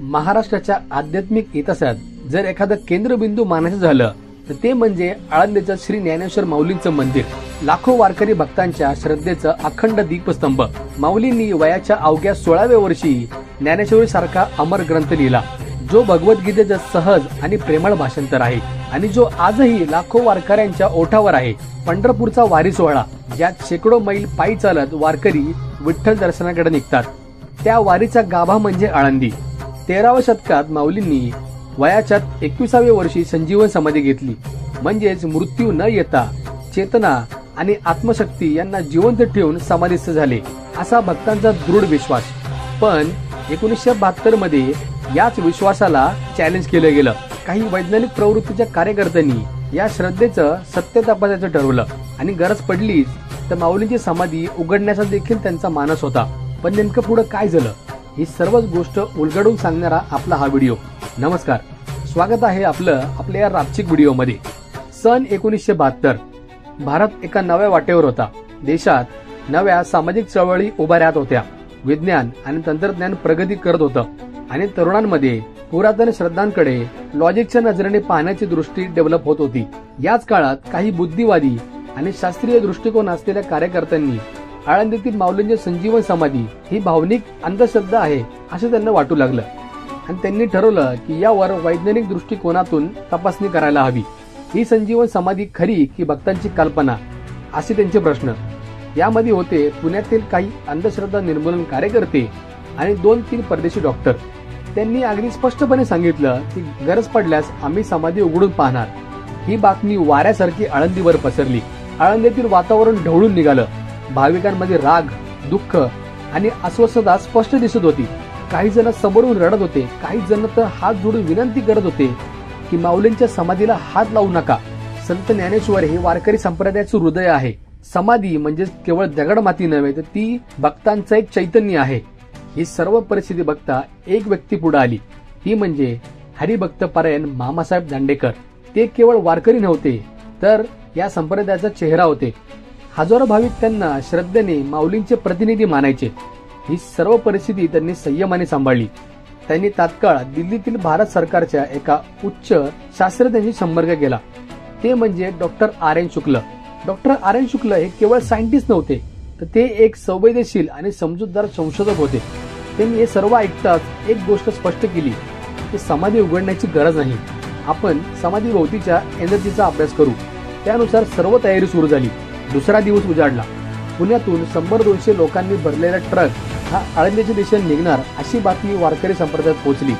महाराष्ट्राच्या आध्यात्मिक इतिहासात जर एखादं केंद्रबिंदू मानायचं झालं तर ते म्हणजे आळंदीचं श्री ज्ञानेश्वर माऊलींचं मंदिर. लाखो वारकरी भक्तांच्या श्रद्धेचं अखंड दीपस्तंभ. माऊलींनी वयाच्या अवघ्या 16व्या वर्षी ज्ञानेश्वरी सारखा अमर ग्रंथ लिहिला, जो भगवद्गीतेचं सहज आणि प्रेमळ भाषांतर आहे आणि जो आजही लाखो वारकऱ्यांच्या ओठावर आहे. पंढरपूरचा वारी सोहळा, ज्यात शेकडो मैल पायी चालत वारकरी विठ्ठल दर्शनाकडे निघतात, त्या वारीचा गाभा म्हणजे आळंदी. 13व्या शतकात माऊलींनी वयाच्या 21व्या वर्षी संजीवन समाधी घेतली, म्हणजेच मृत्यू न येता चेतना आणि आत्मशक्ती यांना जिवंत ठेवून समाधीस्थ झाले, असा भक्तांचा दृढ विश्वास. पण 1972 मध्ये याच विश्वासाला चॅलेंज केलं गेलं. काही वैज्ञानिक प्रवृत्तीच्या कार्यकर्त्यांनी या श्रद्धेचं सत्य तपासायचं ठरवलं आणि गरज पडलीच तर माऊलींची समाधी उघडण्याचा देखील त्यांचा मानस होता. पण नेमकं पुढे काय झालं, ही सर्वच गोष्ट उलगडून सांगणारा आपला हा व्हिडिओ. नमस्कार, स्वागत आहे आपल्या या रापचिक व्हिडिओमध्ये. सन 1972 भारत एका नव्या वाटेवर होता. देशात नव्या सामाजिक चळवळी उभ्या राहत होत्या. विज्ञान आणि तंत्रज्ञान प्रगती करत होतं आणि तरुणांमध्ये पुरातन श्रद्धांकडे लॉजिकच्या नजरेने पाहण्याची दृष्टी डेव्हलप होत होती. याच काळात काही बुद्धिवादी आणि शास्त्रीय दृष्टिकोन असलेल्या कार्यकर्त्यांनी आळंदीतील माऊलींची संजीवन समाधी ही भावनिक अंधश्रद्धा आहे असं त्यांना वाटू लागलं आणि त्यांनी ठरवलं की यावर वैज्ञानिक दृष्टिकोनातून तपासणी करायला हवी. ही संजीवन समाधी खरी की भक्तांची कल्पना, असे त्यांचे प्रश्न. यामध्ये होते पुण्यातील काही अंधश्रद्धा निर्मूलन कार्यकर्ते आणि 2-3 परदेशी डॉक्टर. त्यांनी अगदी स्पष्टपणे सांगितलं की गरज पडल्यास आम्ही समाधी उघडून पाहणार. ही बातमी वाऱ्यासारखी आळंदीवर पसरली. आळंदीतील वातावरण ढवळून निघालं. भाविकांमध्ये राग, दुःख आणि अस्वस्थता स्पष्ट दिसत होती. काही जण समोरून रडत होते, काही जण तर हात जोडून विनंती करत होते की माऊलींच्या समाधीला हात लावू नका. संत ज्ञानेश्वर हे वारकरी संप्रदायाचं हृदय आहे. समाधी म्हणजे केवळ दगडमाती नव्हे तर ती भक्तांचं एक चैतन्य आहे. ही सर्व परिस्थिती बघता एक व्यक्ती पुढे आली, ती म्हणजे हरिभक्त परायण मामासाहेब दांडेकर. ते केवळ वारकरी नव्हते तर या संप्रदायाचा चेहरा होते. हजारो भाविक त्यांना श्रद्धेने माऊलींचे प्रतिनिधी मानायचे. ही सर्व परिस्थिती त्यांनी संयमाने सांभाळली. त्यांनी तात्काळ दिल्लीतील भारत सरकारच्या एका उच्च शास्त्रज्ञांशी संपर्क केला. ते म्हणजे डॉक्टर आर एन शुक्ल. डॉक्टर आर एन शुक्ल हे केवळ सायंटिस्ट नव्हते तर ते एक संवेदनशील आणि समजूतदार संशोधक होते. त्यांनी हे सर्व ऐकताच एक गोष्ट स्पष्ट केली की समाधी उघडण्याची गरज नाही, आपण समाधी भोवतीच्या एनर्जीचा अभ्यास करू. त्यानुसार सर्व तयारी सुरू झाली. दुसरा दिवस उजाडला. पुण्यातून 100-200 लोकांनी भरलेला ट्रक हा आळंदीच्या दिशेने निघणार अशी बातमी वारकरी संप्रदायात पोहोचली.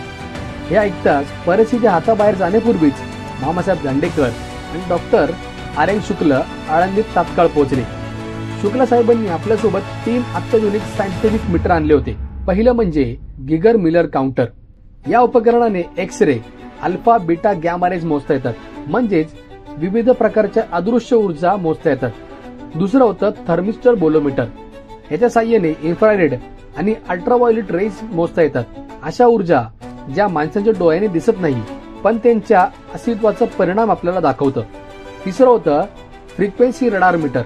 हे ऐकताच परिस्थिती हाताबाहेर जाण्यापूर्वीच मामासाहेब दांडेकर आणि डॉक्टर आर एन शुक्ल आळंदीत तात्काळ पोहोचले. शुक्ला साहेबांनी आपल्यासोबत 3 अत्याधुनिक सायंटिफिक मीटर आणले होते. पहिलं म्हणजे गिगर मिलर काउंटर. या उपकरणाने X ray, alpha, beta, gamma rays मोजता येतात, म्हणजेच विविध प्रकारच्या अदृश्य ऊर्जा मोजता येतात. दुसरं होतं थर्मिस्टर बोलोमीटर. ह्याच्या साह्याने इन्फ्रारेड आणि अल्ट्राव्हायोलेट रेज मोजता येतात, अशा ऊर्जा ज्या माणसांच्या डोळ्याने दिसत नाही पण त्यांच्या अस्तित्वाचा परिणाम आपल्याला दाखवतं. तिसरं होतं फ्रिक्वेन्सी रडार मीटर,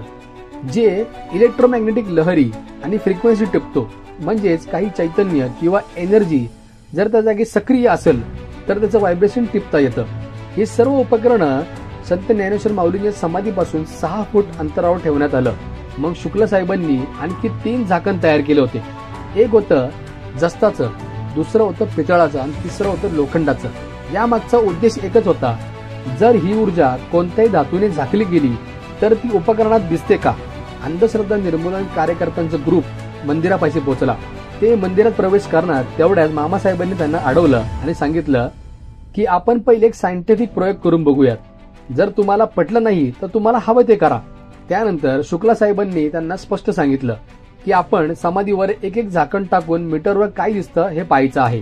जे इलेक्ट्रोमॅग्नेटिक लहरी आणि फ्रिक्वेन्सी टिपतो, म्हणजेच काही चैतन्य किंवा एनर्जी जर त्या जागी सक्रिय असेल तर त्याचं व्हायब्रेशन टिपता येतं. ही सर्व उपकरणं संत ज्ञानेश्वर माऊलींच्या समाधीपासून 6 फूट अंतरावर ठेवण्यात आलं. मग शुक्ल साहेबांनी आणखी 3 झाकण तयार केले होते. एक होतं जस्ताचं, दुसरं होतं पितळाचं आणि तिसरं होतं लोखंडाचं. यामागचा उद्देश एकच होता, जर ही ऊर्जा कोणत्याही धातूने झाकली गेली तर ती उपकरणात दिसते का. अंधश्रद्धा निर्मूलन कार्यकर्त्यांचा ग्रुप मंदिरापाशी पोहोचला. ते मंदिरात प्रवेश करणार तेवढ्यात मामासाहेबांनी त्यांना अडवलं आणि सांगितलं की आपण पहिले एक सायंटिफिक प्रयोग करून बघूयात. जर तुम्हाला पटलं नाही तर तुम्हाला हवं ते करा. त्यानंतर शुक्ला साहेबांनी त्यांना स्पष्ट सांगितलं की आपण समाधीवर एक झाकण टाकून मीटरवर काय दिसतं हे पाहायचं आहे.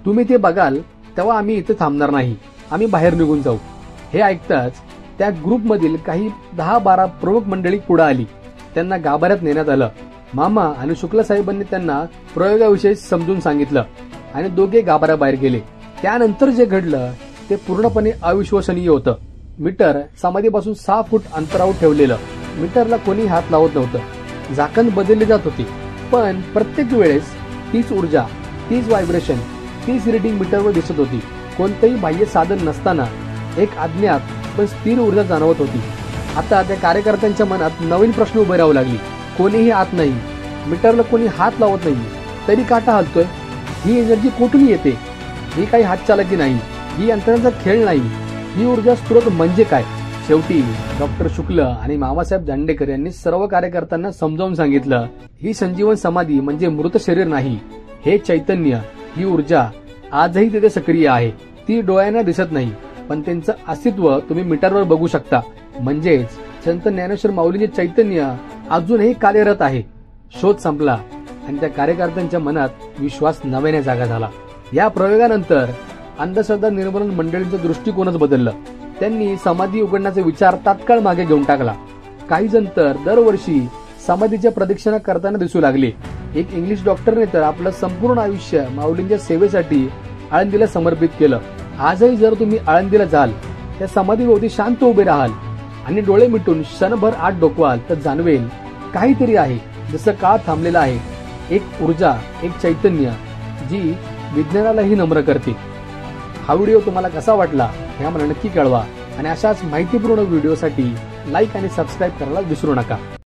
तुम्ही ते बघाल तेव्हा आम्ही इथे थांबणार नाही, आम्ही बाहेर निघून जाऊ. हे ऐकताच त्या ग्रुपमधील काही 10-12 प्रमुख मंडळी पुढे आली. त्यांना गाभाऱ्यात नेण्यात आलं. मामा आणि शुक्ला साहेबांनी त्यांना प्रयोगाविषयी समजून सांगितलं आणि दोघे गाभाऱ्याबाहेर गेले. त्यानंतर जे घडलं ते पूर्णपणे अविश्वसनीय होतं. मीटर समाधीपासून 6 फूट अंतरावर ठेवलेलं. मीटरला कोणी हात लावत नव्हतं. झाकण बदलले जात होते पण प्रत्येक वेळेस तीच ऊर्जा, तीच व्हायब्रेशन 30 रीडिंग मीटरवर दिसत होती. कोणतेही बाह्य साधन नसताना एक अज्ञात पण स्थिर ऊर्जा जाणवत होती. आता त्या कार्यकर्त्यांच्या मनात नवीन प्रश्न उभे राहू लागली. कोणीही आत नाही, मीटरला कोणी हात लावत नाही, तरी काटा हलतोय. ही एनर्जी कुठून येते? ही काही हातचालकी नाही, ही यंत्रणांचा खेळ नाही. ही ऊर्जा स्रोत म्हणजे काय? शेवटी डॉक्टर शुक्ल आणि मामासाहेब दांडेकर यांनी सर्व कार्यकर्त्यांना समजावून सांगितलं, ही संजीवन समाधी म्हणजे मृत शरीर नाही. हे चैतन्य, ही ऊर्जा आजही तिथे सक्रिय आहे. ती डोळ्यांना दिसत नाही, पण त्यांचं अस्तित्व तुम्ही मीटरवर बघू शकता. म्हणजेच संत ज्ञानेश्वर माऊलींचे चैतन्य अजूनही कार्यरत आहे. शोध संपला आणि त्या कार्यकर्त्यांच्या मनात विश्वास नव्याने जागा झाला. या प्रयोगानंतर अंधश्रद्धा निर्मूलन मंडळींचं दृष्टिकोनच बदललं. त्यांनी समाधी उघडण्याचा विचार तात्काळ मागे घेऊन टाकला. काही जण तर दरवर्षी समाधीच्या प्रदक्षिणा करताना दिसू लागले. एक इंग्लिश डॉक्टरने तर आपलं संपूर्ण आयुष्य माऊलींच्या सेवेसाठी आळंदीला समर्पित केलं. आजही जर तुम्ही आळंदीला जाल, त्या समाधीभोवती शांत उभे राहाल आणि डोळे मिटून क्षणभर आत डोकवाल तर जाणवेल काहीतरी आहे. जसं काळ थांबलेला आहे. एक ऊर्जा, एक चैतन्य, जी विज्ञानालाही नम्र करते. हा व्हिडिओ तुम्हाला कसा वाटला हे आम्हाला नक्की कळवा आणि अशाच माहितीपूर्ण व्हिडिओसाठी लाईक आणि सबस्क्राईब करायला विसरू नका.